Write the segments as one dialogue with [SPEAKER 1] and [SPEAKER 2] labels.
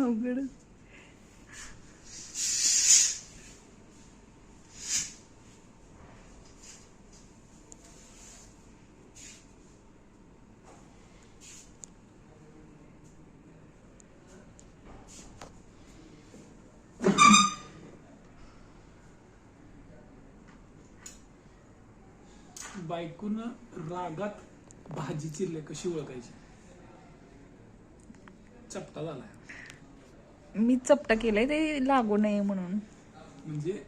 [SPEAKER 1] अवघड.
[SPEAKER 2] बायकून रागात भाजी चिरले कशी ओळखायची? चपटा झालाय.
[SPEAKER 1] मी चपटा केलाय ते लागू नये म्हणून.
[SPEAKER 2] म्हणजे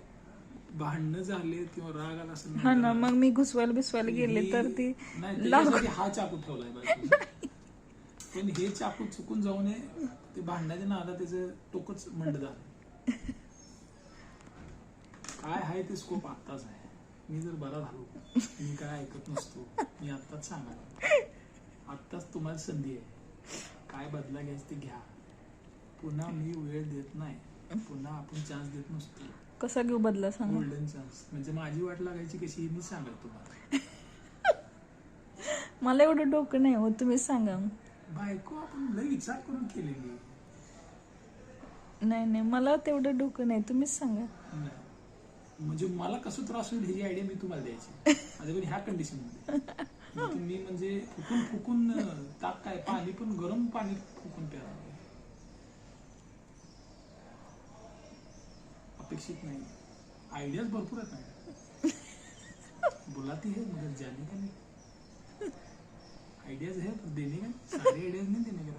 [SPEAKER 2] भांडणं झाले किंवा राग आला असेल
[SPEAKER 1] हा ना, मग मी घुसवायला बिसवायला गेले तर ती
[SPEAKER 2] त्याच्यासाठी हा चाकू ठेवलाय बायकोने. पण हे चाकू चुकून जाऊ नये ते भांडणाच्या नादात त्याचं टोकच मंड झालं. काय आहे ते स्कोप आत्ताच आहे. मी जर बरा झालो, मी काय ऐकत नसतो, मी आत्ताच सांगा, आत्ताच तुम्हाला संधी आहे. काय बदला घ्यायचं ते घ्या. पुन्हा मी वेळ देत नाही, पुन्हा आपण चान्स देत नसतो.
[SPEAKER 1] कसा घेऊ बदला सांगा?
[SPEAKER 2] Golden chance. म्हणजे माझी वाट लागायची कशी मी सांगाल तुम्हाला.
[SPEAKER 1] मला एवढं डोकं नाही हो, तुम्हीच सांगा.
[SPEAKER 2] बायको आपण लय विचार करून केलेली.
[SPEAKER 1] नाही नाही, मला तेवढं डोकं नाही, तुम्हीच सांगा.
[SPEAKER 2] नाही म्हणजे मला कसं त्रास होईल ह्याची आयडिया मी तुम्हाला द्यायची. माझ्याकडे ह्या कंडिशन मध्ये तुम्ही म्हणजे फुकून फुकून ताक काय पाणी पण गरम पाणी फुकून प्या. अपेक्षित नाही. आयडियाज भरपूर आहेत ना. बुलाती है मगर जाने का नहीं. आइडियाज है पर देने का. सारे आइडियाज नहीं देने का.